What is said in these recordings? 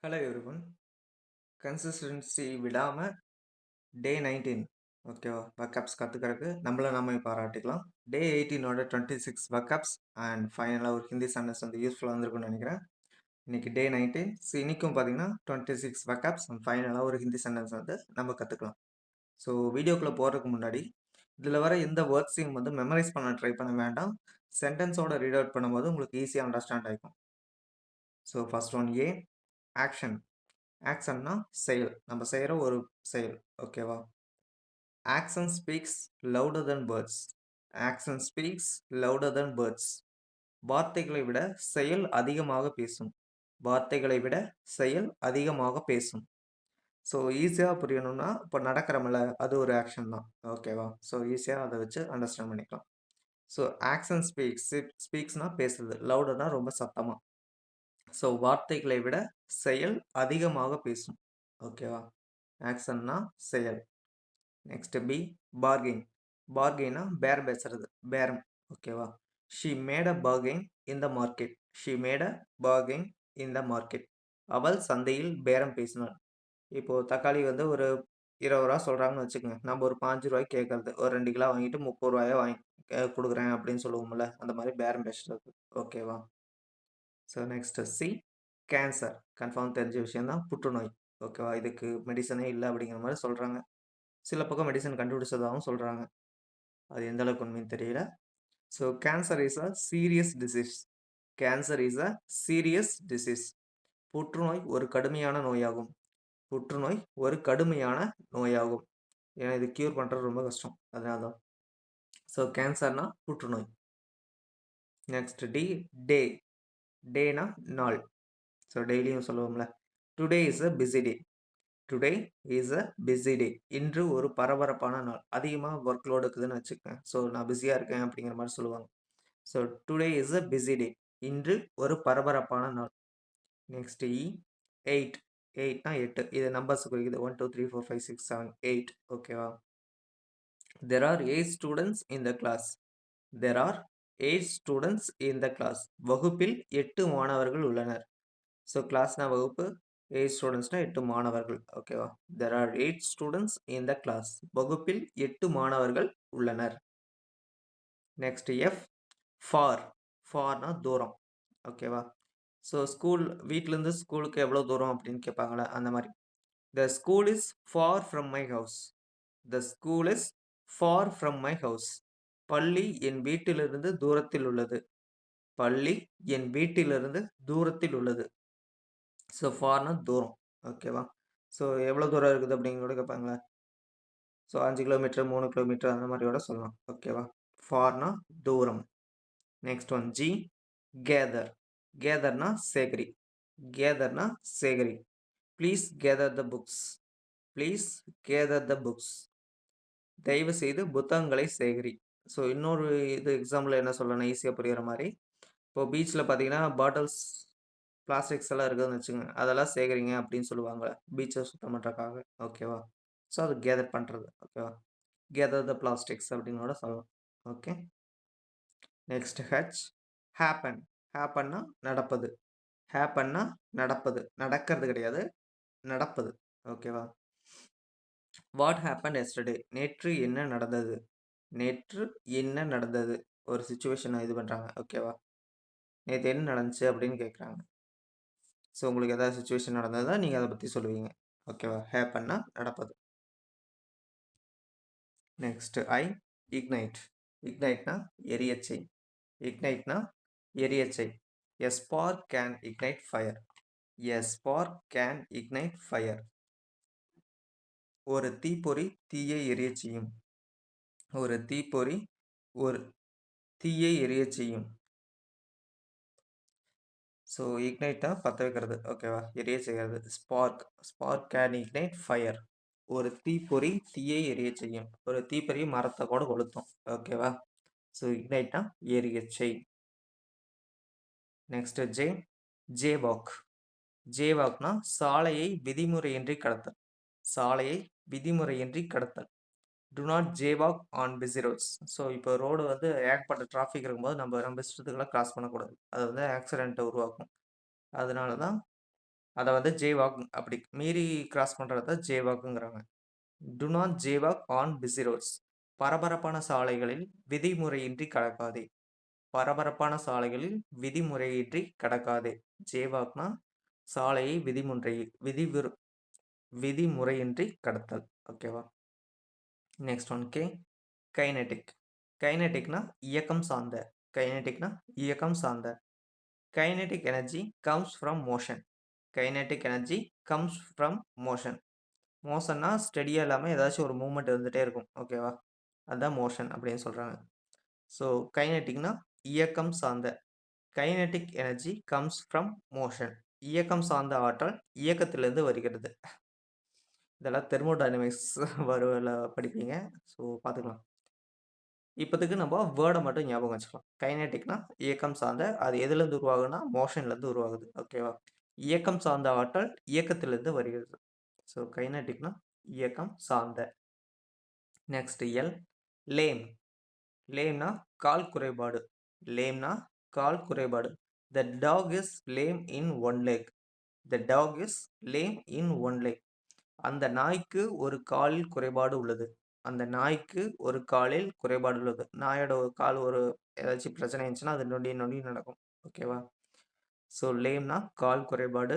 Hello everyone. Consistency விடாமல் டே 19 ஓகேவா பக்கப்ஸ் கற்றுக்கிறதுக்கு நம்மளை நாமே பாராட்டிக்கலாம். டே 18ஓட 26 பக்கப்ஸ் அண்ட் ஃபைனலாக ஒரு ஹிந்தி சென்டென்ஸ் வந்து யூஸ்ஃபுல்லாக இருந்திருக்கும்னு நினைக்கிறேன். இன்றைக்கி டே 19. இன்றைக்கும் பார்த்தீங்கன்னா 26 பக்கப்ஸ் அண்ட் ஃபைனலாக ஒரு ஹிந்தி சென்டென்ஸ் வந்து நம்ம கற்றுக்கலாம். ஸோ வீடியோக்குள்ளே போகிறதுக்கு முன்னாடி இதில் வர எந்த வேர்ட்ஸையும் வந்து மெமரைஸ் பண்ண ட்ரை பண்ண வேண்டாம். சென்டென்ஸோட ரீட் அவுட் பண்ணும்போது உங்களுக்கு ஈஸியாக அண்டர்ஸ்டாண்ட் ஆகிக்கும். So first one A action. ஆக்ஷன்னா செயல், நம்ம செய்கிற ஒரு செயல். ஓகேவா? ஆக்ஷன் ஸ்பீக்ஸ் லவுடர் தென் வேர்ட்ஸ். ஆக்ஷன் ஸ்பீக்ஸ் லவுடர் தென் வேர்ட்ஸ். வார்த்தைகளை விட செயல் அதிகமாக பேசும். வார்த்தைகளை விட செயல் அதிகமாக பேசும். ஸோ ஈஸியாக புரியணும்னா இப்போ நடக்கிறமில்ல அது ஒரு ஆக்ஷன் தான். ஓகேவா? ஸோ ஈஸியாக அதை வச்சு அண்டர்ஸ்டாண்ட் பண்ணிக்கலாம். ஸோ ஆக்ஷன் ஸ்பீக்ஸ்னால் பேசுறது, லவுடர்னா ரொம்ப சத்தமாக. ஸோ வார்த்தைகளை விட செயல் அதிகமாக பேசும். ஓகேவா? ஆக்ஷன்னா செயல். Next B bargain. பார்கெயினா பேரம் பேசுறது, பேரம். ஓகேவா? She made a bargain in the market. She made a bargain in the market. அவள் சந்தையில் பேரம் பேசினாள். இப்போது தக்காளி வந்து ஒரு 20 ரூபா சொல்கிறாங்கன்னு வச்சுக்கோங்க. நம்ம ஒரு 5 ரூபாய்க்கு கேட்கறது, ஒரு 2 கிலோ வாங்கிட்டு 30 ரூபாயா வாங்கி கொடுக்குறேன் அப்படின்னு சொல்லுவோம்ல, அந்த மாதிரி பேரம் பேசுறது. ஓகேவா? So next C cancer. Confirm தெரிஞ்ச விஷயம் தான், புற்றுநோய். ஓகேவா? இதுக்கு மெடிசனே இல்லை அப்படிங்கிற மாதிரி சொல்கிறாங்க. சில பக்கம் மெடிசன் கண்டுபிடிச்சதாகவும் சொல்கிறாங்க. அது எந்த அளவுக்கு உண்மைன்னு தெரியல. So cancer is a serious disease. Cancer is a serious disease. புற்றுநோய் ஒரு கடுமையான நோயாகும். புற்றுநோய் ஒரு கடுமையான நோயாகும். ஏன்னா இது க்யூர் பண்ணுறது ரொம்ப கஷ்டம், அதனால தான். ஸோ கேன்சர்னா புற்றுநோய். நெக்ஸ்ட் டி டே. டேனா நாள். ஸோ டெய்லியும் சொல்லுவோம்ல, today is a busy day. Today is a busy டே. இன்று ஒரு பரபரப்பான நாள். அதிகமாக ஒர்க் லோடு இருக்குதுன்னு வச்சுக்கேன். ஸோ நான் பிஸியாக இருக்கேன் அப்படிங்கிற மாதிரி சொல்லுவாங்க. So today is a busy டே. இன்று ஒரு பரபரப்பான நாள். நெக்ஸ்ட் இ 8. 8னா 8. இது நம்பர்ஸ் குறிக்குது. 1 2 3 4 5 6 7 8. ஓகேவா? There are 8 students in the class. There are 8 students in the class. வகுப்பில் 8 மாணவர்கள் உள்ளனர். ஸோ கிளாஸ்னா வகுப்பு, 8 ஸ்டூடெண்ட்ஸ்னா 8 மாணவர்கள். ஓகேவா? There are 8 students in the class. வகுப்பில் 8 மாணவர்கள் உள்ளனர். Next F for. ஃபார்னா தூரம். ஓகேவா? ஸோ ஸ்கூல், வீட்டிலேருந்து ஸ்கூலுக்கு எவ்வளோ தூரம் அப்படின்னு கேட்பாங்களே, அந்த மாதிரி. The school is for from my house. The school is for from my house. பள்ளி என் வீட்டிலிருந்து தூரத்தில் உள்ளது. பள்ளி என் வீட்டிலிருந்து தூரத்தில் உள்ளது. ஸோ ஃபார்னா தூரம். ஓகேவா? ஸோ எவ்வளோ தூரம் இருக்குது அப்படின்னு கூட கேட்பாங்களா? ஸோ 5 கிலோமீட்டர், 3 கிலோமீட்டர் அந்த மாதிரி கூட சொல்லலாம். ஓகேவா? ஃபார்னா தூரம். Next one G gather. கேதர்னா சேகரி. கேதர்னா சேகரி. Please gather the books. Please gather the books. தயவு செய்து புத்தகங்களை சேகரி. ஸோ இன்னொரு இது எக்ஸாம்பிள் என்ன சொல்லணும் ஈஸியாக புரிகிற மாதிரி, இப்போ பீச்சில் பார்த்தீங்கன்னா பாட்டில்ஸ், பிளாஸ்டிக்ஸ் எல்லாம் இருக்குதுன்னு வச்சுக்கோங்க. அதெல்லாம் சேகரிங்க அப்படின்னு சொல்லுவாங்க, பீச்சை சுத்தம் பண்ணுறக்காக. ஓகேவா? ஸோ அது கேதர் பண்ணுறது. ஓகேவா? கேதர் த பிளாஸ்டிக்ஸ் அப்படின்னு கூட சொல்லலாம். ஓகே. Next H happen. ஹேப்பன்னா நடப்பது. ஹேப்பன்னா நடப்பது, நடக்கிறது கிடையாது, நடப்பது. ஓகேவா? What happen yesterday. நேற்று என்ன நடந்தது. நேற்று என்ன நடந்தது, ஒரு சுச்சுவேஷனை இது பண்ணுறாங்க. ஓகேவா? நேற்று என்ன நடந்துச்சு அப்படின்னு கேட்குறாங்க. ஸோ உங்களுக்கு ஏதாவது சுச்சுவேஷன் நடந்ததா நீங்கள் அதை பற்றி சொல்லுவீங்க. ஓகேவா? ஹேப்பன்னா நடப்பது. Next I ignite. இக்னைட்னா எரியச்சை. இக்னைட்னா எரியச்சை. A spark can ignite fire. A spark can ignite fire. ஒரு தீப்பொறி தீயை எரியச் செய்யும். ஒரு தீப்பொறி ஒரு தீயை எரியச் செய்யும். ஸோ இக்னைட்னா பற்ற வைக்கிறது. ஓகேவா? எரிய செய்கிறது. Spark. Spark can ignite fire. ஒரு தீப்பொறி தீயை எரிய செய்யும். ஒரு தீப்பொறி மரத்தை கூட கொளுத்தும். ஓகேவா? ஸோ இக்னைட்னா எரியச்சை. Next J jaywalk. ஜேவாக்னா சாலையை விதிமுறையின்றி கடத்தல். சாலையை விதிமுறையின்றி கடத்தல். Do not jaywalk on busy roads. So இப்போ ரோடு வந்து ஏகப்பட்ட டிராஃபிக் இருக்கும்போது நம்ம இஷ்டத்துக்கெல்லாம் கிராஸ் பண்ணக்கூடாது. அது வந்து ஆக்சிடென்ட்டை உருவாக்கும். அதனால தான் அத வந்து ஜேவாக் அப்படி மீறி கிராஸ் பண்றத ஜேவாக்குங்கிறாங்க. Do not jaywalk on busy roads. பரபரப்பான சாலைகளில் விதிமுறையின்றி கடக்காதே. பரபரப்பான சாலைகளில் விதிமுறையின்றி கடக்காதே. ஜேவாக்னா சாலையை விதிமுறையின்றி கடத்தல். ஓகேவா? Next one K. கைனெடிக். கைனெடிக்னா இயக்கம் சார்ந்த. கைனெடிக்னா இயக்கம் சார்ந்த. Kinetic energy comes from motion. Kinetic energy comes from motion. மோஷன்னா ஸ்டெடியாக இல்லாமல் ஏதாச்சும் ஒரு மூவ்மெண்ட் இருந்துகிட்டே இருக்கும். ஓகேவா? அதுதான் மோஷன் அப்படின்னு சொல்கிறாங்க. ஸோ கைனெட்டிக்னா இயக்கம் சார்ந்த. Kinetic energy comes from motion. இயக்கம் சார்ந்த ஆற்றல் இயக்கத்திலிருந்து வருகிறது. இதெல்லாம் தெர்மோடைனமிக்ஸ் வருவல படிப்பீங்க. ஸோ பார்த்துக்கலாம். இப்போதைக்கு நம்ம வேர்டை மட்டும் ஞாபகம் வச்சுக்கலாம். கைனெட்டிக்னா இயக்கம் சார்ந்த. அது எதுலேருந்து உருவாகுதுன்னா மோஷன்லேருந்து உருவாகுது. ஓகேவா? இயக்கம் சார்ந்த ஆற்றல் இயக்கத்திலிருந்து வருகிறது. ஸோ கைனெட்டிக்னா இயக்கம் சார்ந்த. Next L. லேம். லேம்னா கால் குறைபாடு. லேம்னா கால் குறைபாடு. The dog is lame in one leg. The dog is lame in one leg. அந்த நாய்க்கு ஒரு காலில் குறைபாடு உள்ளது. அந்த நாய்க்கு ஒரு காலில் குறைபாடு உள்ளது. நாயோட ஒரு கால் ஒரு ஏதாச்சும் பிரச்சனை இருந்துச்சுன்னா அது நொண்டி நொண்டி நடக்கும். ஓகேவா? ஸோ லேம்னா கால் குறைபாடு.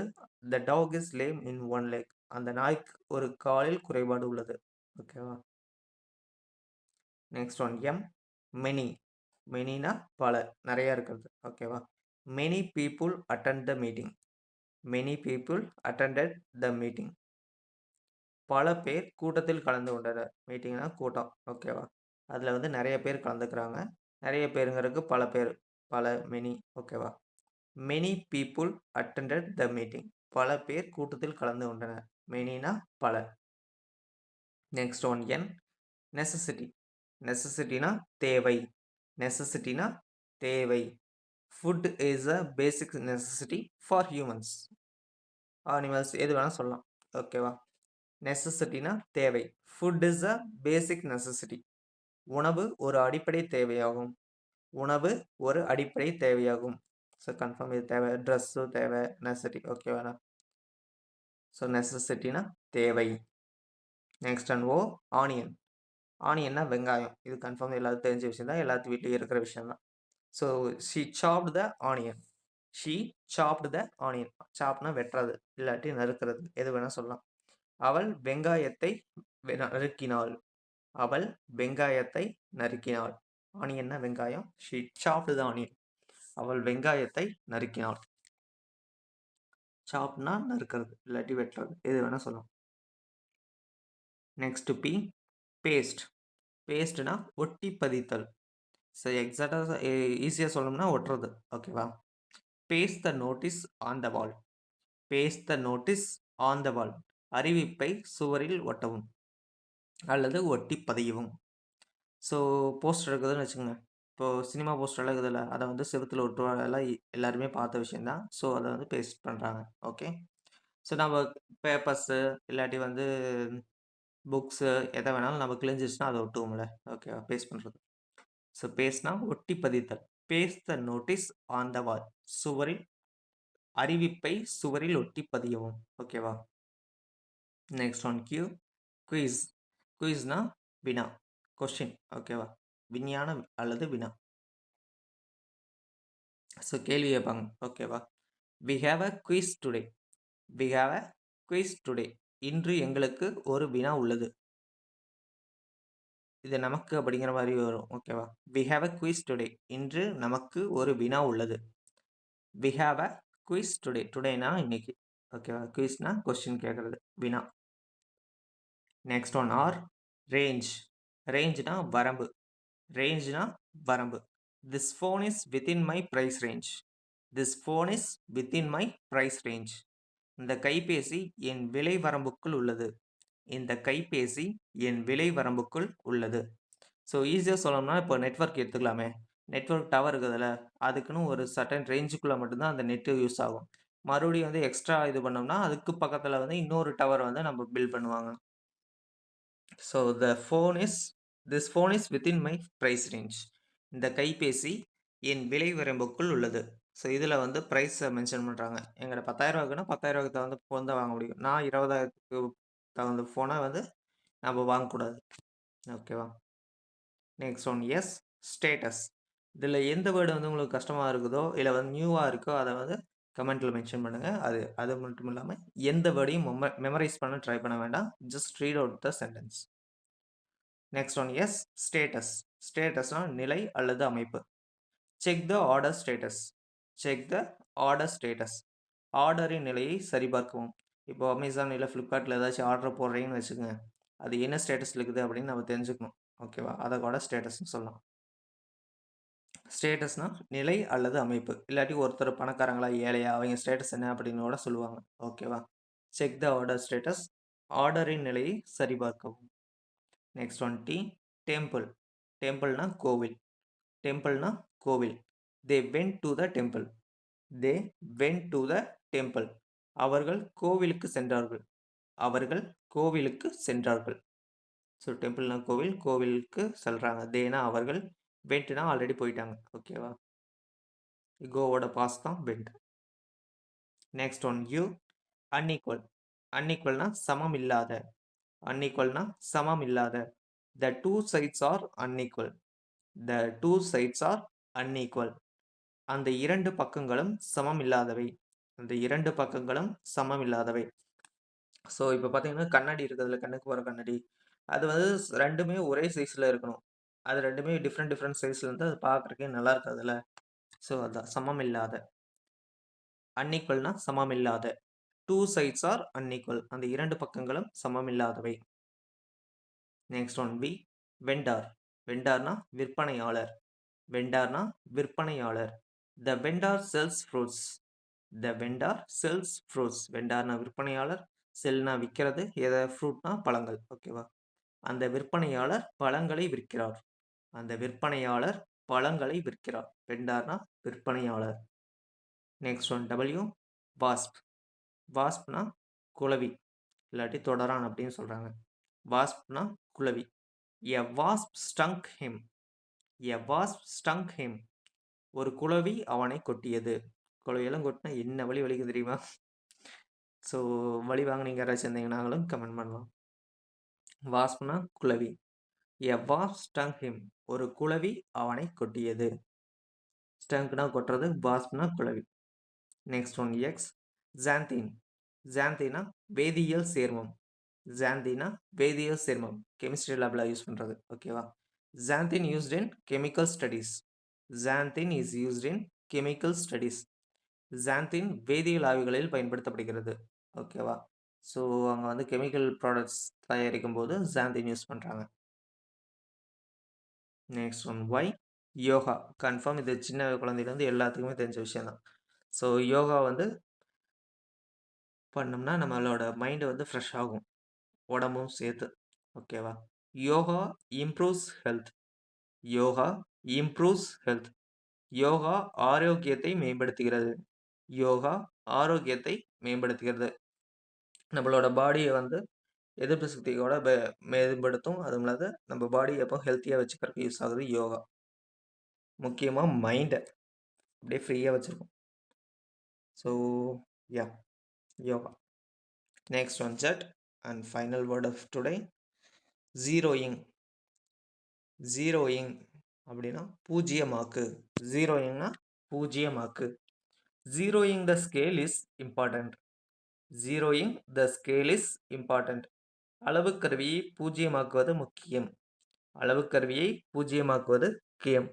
The dog is lame in one leg. அந்த நாய்க்கு ஒரு காலில் குறைபாடு உள்ளது. ஓகேவா? Next one M. மெனி. மெனினா பல, நிறைய இருக்கிறது. ஓகேவா? Many people attend the meeting. Many people attended the meeting. பல பேர் கூட்டத்தில் கலந்து கொண்டனர். மீட்டிங்னா கூட்டம். ஓகேவா? அதில் வந்து நிறைய பேர் கலந்துக்கிறாங்க. நிறைய பேருங்கிறதுக்கு பல பேர். பல மெனி. ஓகேவா? Many people attended the meeting. பல பேர் கூட்டத்தில் கலந்து கொண்டனர். மெனினா பல. நெக்ஸ்ட் ஒன் என். நெசசிட்டி. நெசசிட்டினா தேவை. நெசசிட்டினா தேவை. Food is a basic necessity for humans. Animals எது வேணால் சொல்லலாம். ஓகேவா? நெசசிட்டினா தேவை. Food is a basic necessity. உணவு ஒரு அடிப்படை தேவையாகும். உணவு ஒரு அடிப்படை தேவையாகும். ஸோ கன்ஃபார்ம் இது தேவை. ட்ரெஸ்ஸு தேவை. நெசசிட்டி. ஓகேவாண்ணா? ஸோ நெசசிட்டினா தேவை. Next and O. ஆனியன். ஆனியன்னா வெங்காயம். இது கன்ஃபார்ம் எல்லாத்துக்கும் தெரிஞ்ச விஷயம் தான். எல்லாத்து வீட்லையும் இருக்கிற விஷயம் தான். So she chopped the onion. She chopped the onion. சாப்னா வெட்டுறது இல்லாட்டி நறுக்கிறது எது வேணால் சொல்லலாம். அவள் வெங்காயத்தை நறுக்கினாள். அவள் வெங்காயத்தை நறுக்கினாள். ஆனியன்னா வெங்காயம். She chopped the onion. அவள் வெங்காயத்தை நறுக்கினாள். சாப்னா நறுக்கிறது இல்லாட்டி வெட்டுறது எது வேணால் சொல்லலாம். Next B. பேஸ்ட். பேஸ்ட்னா ஒட்டி பதித்தல். ஸோ எக்ஸாக்டாக ஈஸியாக சொல்லணும்னா ஒட்டுறது. ஓகேவா? Paste the notice on the wall. Paste the notice on the wall. அறிவிப்பை சுவரில் ஒட்டவும் அல்லது ஒட்டி பதியவும். ஸோ போஸ்டர் இருக்குதுன்னு வச்சுக்கோங்க. இப்போது சினிமா போஸ்டர்லாம் இருக்குதுல்ல, அதை வந்து செவுத்துல ஒட்டுவாங்கலாம். எல்லாருமே பார்த்த விஷயந்தான். ஸோ அதை வந்து பேஸ்ட் பண்ணுறாங்க. ஓகே. ஸோ நம்ம பேப்பர்ஸு இல்லாட்டி வந்து புக்ஸு எதை வேணாலும் நம்ம கிழிஞ்சிச்சுன்னா அதை ஒட்டுவோம்ல. ஓகேவா? பேஸ்ட் பண்ணுறது. ஸோ பேஸ்ட்னா ஒட்டி பதித்தல். Paste the notice on the wall. சுவரில் அறிவிப்பை சுவரில் ஒட்டி பதியவும். ஓகேவா? Next one Q. குயிஸ். குயிஸ்னா வினா, கொஸ்டின். ஓகேவா? விஞ்ஞான அல்லது வினா. ஸோ கேள்வி கேட்பாங்க. ஓகேவா? We have a quiz today. We have a quiz today. இன்று எங்களுக்கு ஒரு வினா உள்ளது. இது நமக்கு அப்படிங்கிற மாதிரி வரும். ஓகேவா? We have a quiz today. இன்று நமக்கு ஒரு வினா உள்ளது. We have a quiz today. டுடேனா இன்னைக்கு. ஓகேவா? குயிஸ்னா கொஸ்டின் கேட்கறது, வினா. Next one R. ரேஞ்ச். ரேஞ்ச்னா வரம்பு. ரேஞ்ச்னா வரம்பு. This phone is within my price range. This phone is within my price range. இந்த கைபேசி என் விலை வரம்புக்குள் உள்ளது. இந்த கைபேசி என் விலை வரம்புக்குள் உள்ளது. ஸோ ஈஸியாக சொல்லணும்னா இப்போ நெட்வொர்க் எடுத்துக்கலாமே. நெட்வொர்க் டவர் இருக்குதுல்ல, அதுக்குன்னு ஒரு சர்டன் ரேஞ்சுக்குள்ளே மட்டும்தான் அந்த நெட்டு யூஸ் ஆகும். மறுபடியும் வந்து எக்ஸ்ட்ரா இது பண்ணோம்னா அதுக்கு பக்கத்தில் வந்து இன்னொரு டவர் வந்து நம்ம பில்ட் பண்ணுவாங்க. So this phone is within my price range. இந்த கைபேசி என் விலை வரம்புக்குள் உள்ளது. ஸோ இதில வந்து பிரைஸ மென்ஷன் பண்றாங்க. என்கிட்ட ரூ. 10,000க்குன்னா ரூ. 10,000க்கு தகுந்த ஃபோன் தான் வாங்க முடியும். நான் 20,000க்கு தகுந்த ஃபோன வந்து நம்ம வாங்கக்கூடாது. ஓகேவா? Next one S status. இதில எந்த வேர்ட் வந்து உங்களுக்கு கஷ்டமா இருக்குதோ, இல்ல வந்து நியூவா இருக்கோ, அத வந்து கமெண்ட்ல மென்ஷன் பண்ணுங்க. அது மட்டும் இல்லாம எந்த வேர்டையும் மெமரைஸ் பண்ண ட்ரை பண்ண வேண்டாம். Just read out the sentence. Next one S status. ஸ்டேட்டஸ்னா நிலை அல்லது அமைப்பு. Check the order status. Check the order status. ஆர்டரின் நிலையை சரிபார்க்கவும். இப்போ அமேசான் இல்ல ஃப்ளிப்கார்ட்ல ஏதாச்சும் ஆர்டர் போடுறீங்கன்னு வச்சுக்கங்க. அது என்ன ஸ்டேட்டஸ்ல இருக்குது அப்படின்னு நம்ம தெரிஞ்சுக்கணும். ஓகேவா? அத கூட ஸ்டேட்டஸ்ன்னு சொல்லலாம். ஸ்டேட்டஸ்னா நிலை அல்லது அமைப்பு. இல்லாட்டி ஒருத்தர் பணக்காரங்களா, ஏழையா, அவங்க ஸ்டேட்டஸ் என்ன அப்படின்னு கூட சொல்லுவாங்க. ஓகேவா? Check the order status. ஆர்டரின் நிலையை சரிபார்க்கவும். Next one T temple. டெம்பிள்னா கோவில். டெம்பிள்னா கோவில். They went to the temple. They went to the temple. அவர்கள் கோவிலுக்கு சென்றார்கள். அவர்கள் கோவிலுக்கு சென்றார்கள். ஸோ டெம்பிள்னா கோவில், கோவிலுக்கு செல்றாங்க. தேனா அவர்கள், வென்ட்னா ஆல்ரெடி போயிட்டாங்க. ஓகேவா? கோவோட பாஸ்ட் தான் went. Next one U unequal. அன்ஈக்குவல்னா சமம் இல்லாத. அன்ஈக்குவல்னா சமம் இல்லாத. The two sides are unequal. The two sides are unequal. அந்த இரண்டு பக்கங்களும் சமம் இல்லாதவை. அந்த இரண்டு பக்கங்களும் சமம் இல்லாதவை. ஸோ இப்போ பார்த்தீங்கன்னா, கண்ணாடி இருக்குதுல்ல, கண்ணுக்கு போடுற கண்ணாடி. அது வந்து 2மே ஒரே சைஸ்ல இருக்கணும். அது 2மே டிஃபரெண்ட் சைஸ்ல இருந்தா அது பார்க்கறதுக்கே நல்லா இருக்காதுல்ல. ஸோ அதான் சமம் இல்லாத. அன்ஈக்குவல்னா சமம் இல்லாத. Two sides are unequal. அந்த இரண்டு பக்கங்களும் சமம் இல்லாதவை. Next one B vendor. வெண்டார்னா விற்பனையாளர். வெண்டார்னா விற்பனையாளர். The vendor sells fruits. The vendor sells fruits. வெண்டார்னா விற்பனையாளர். செல்னா விற்கிறது. ஃப்ரூட்னா பழங்கள். ஓகேவா? அந்த விற்பனையாளர் பழங்களை விற்கிறார். அந்த விற்பனையாளர் பழங்களை விற்கிறார். வெண்டார்னா விற்பனையாளர். Next one W wasp. வாஸ்ப்னா குளவி, இல்லாட்டி தொடரான் அப்படின்னு சொல்றாங்க. வாஸ்ப்னா குளவி. A wasp stung him. A wasp stung him. ஒரு குளவி அவனை கொட்டியது. குளவியெல்லாம் கொட்டினா என்ன வலி வலிக்கும் தெரியுமா? ஸோ வலி வாங்க நீங்கள் யாராச்சும் இருந்தீங்கன்னாலும் கமெண்ட் பண்ணலாம். வாஸ்ப்னா குளவி. A wasp stung him. ஒரு குளவி அவனை கொட்டியது. ஸ்டங்க்னா கொட்டுறது, வாஸ்ப்னா குளவி. Next one X xanthine. ஜாந்தினா வேதியியல் சேர்மம். ஜாந்தினா வேதியியல் சேர்மம். கெமிஸ்ட்ரி லேப்ல யூஸ் பண்றது. ஓகேவா? Xanthine used in chemical studies. Xanthine is used in chemical studies. Xanthine வேதியியல் ஆய்வுகளில் பயன்படுத்தப்படுகிறது. ஓகேவா? ஸோ அங்கே வந்து கெமிக்கல் ப்ராடக்ட்ஸ் தயாரிக்கும் போது ஜாந்தின் யூஸ் பண்ணுறாங்க. Next one Y yoga. Confirm இது சின்ன குழந்தையிலேருந்து எல்லாத்துக்குமே தெரிஞ்ச விஷயம் தான். ஸோ யோகா வந்து பண்ணோம்னா நம்மளோட மைண்டு வந்து ஃப்ரெஷ் ஆகும், உடம்பும் சேர்த்து. ஓகேவா? Yoga improves health. Yoga improves health. Yoga ஆரோக்கியத்தை மேம்படுத்துகிறது. யோகா ஆரோக்கியத்தை மேம்படுத்துகிறது. நம்மளோட பாடியை வந்து எதிர்ப்பு சக்தியோட மேம்படுத்தும். அதுவும் இல்லாத நம்ம பாடி எப்போ ஹெல்த்தியாக வச்சுக்கிறதுக்கு யூஸ் ஆகுது யோகா. முக்கியமாக மைண்டை அப்படியே ஃப்ரீயாக வச்சுருக்கும். So Y yoga. Next one Z and final word of today zeroing. Zeroing அப்படின்னா பூஜ்ஜியமாக்கு. ஜீரோயிங்னா பூஜ்ஜியமாக்கு. Zeroing the scale is important. Zeroing the scale is important. அளவுக்கருவியை பூஜ்ஜியமாக்குவது முக்கியம். அளவுக்கருவியை பூஜ்ஜியமாக்குவது முக்கியம்.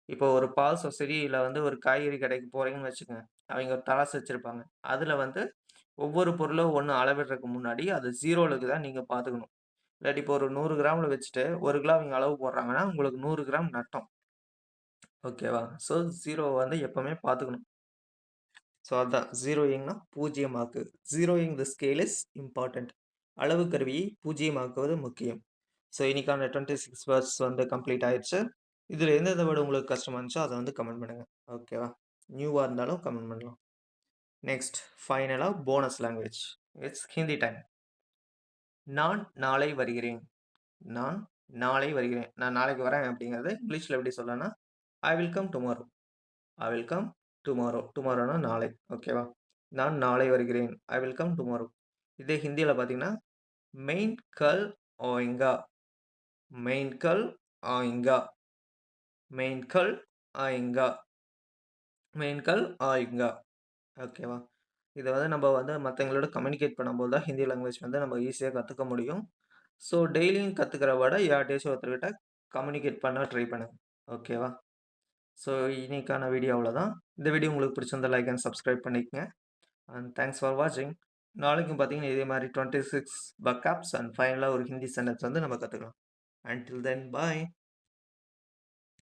இப்போ ஒரு பால் சொசைட்டியில் வந்து ஒரு காய்கறி கடைக்கு போகிறீங்கன்னு வச்சுக்கோங்க. அவங்க ஒரு தராசு வச்சுருப்பாங்க. அதில் வந்து ஒவ்வொரு பொருளும் ஒன்று அளவிடுறதுக்கு முன்னாடி அது ஜீரோலுக்கு தான் நீங்கள் பார்த்துக்கணும். இல்லாட்டி இப்போ ஒரு 100 கிராமில் வச்சுட்டு 1 கிலோ அவங்க அளவு போடுறாங்கன்னா உங்களுக்கு 100 கிராம் நட்டம். ஓகேவா? ஸோ ஜீரோ வந்து எப்போவுமே பார்த்துக்கணும். ஸோ அதான் ஜீரோயிங்னா பூஜ்ஜியமாக்கு. Zeroing the scale is important. அளவு கருவியை பூஜ்ஜியமாக்குவது முக்கியம். ஸோ இன்னைக்கான 26 வேர்ட்ஸ் வந்து கம்ப்ளீட் ஆயிடுச்சு. இதில் எந்தெந்த வேர்டு உங்களுக்கு கஷ்டமாக இருந்துச்சோ அதை வந்து கமெண்ட் பண்ணுங்கள். ஓகேவா? நியூவாக இருந்தாலும் கமெண்ட் பண்ணலாம். நெக்ஸ்ட் ஃபைனலாக bonus language. It's Hindi time. நான் நாளை வருகிறேன். நான் நாளை வருகிறேன். நான் நாளைக்கு வரேன் அப்படிங்கிறது இங்கிலீஷில் எப்படி சொல்லணும்னா I will come tomorrow. I will come டுமாரோனா நாளை. ஓகேவா? நான் நாளை வருகிறேன். I will come tomorrow. இதே ஹிந்தியில பார்த்தீங்கன்னா, மெயின் கல் ஆயேங்கா. மெயின் கல் ஆயேங்கா. மெயின் கல் ஆயேங்கா. மெயின் கல் ஆயேங்கா. ஓகேவா? இத வந்து நம்ம வந்து மத்தவங்களோட கம்யூனிகேட் பண்ணும்போது தான் ஹிந்தி லாங்குவேஜ் வந்து நம்ம ஈஸியா கத்துக்க முடியும். ஸோ டெய்லியும் கத்துக்கிறத விட யார்ட்டயாச்சும் ஒருத்தர்கிட்ட கம்யூனிகேட் பண்ண ட்ரை பண்ணுங்க. ஓகேவா? ஸோ இன்னைக்கான வீடியோ அவ்வளோதான். இந்த வீடியோ உங்களுக்கு பிடிச்சிருந்தா லைக் அண்ட் சப்ஸ்கிரைப் பண்ணிக்கங்க. அண்ட் தேங்க்ஸ் ஃபார் வாட்சிங். நாளைக்கும் பார்த்தீங்கன்னா, இதே மாரி 26 பக்காப்ஸ் அண்ட் ஃபைனலா ஒரு ஹிந்தி சென்டென்ஸ் வந்து நம்ம கத்துக்கலாம். அன்டில் தென் பாய்.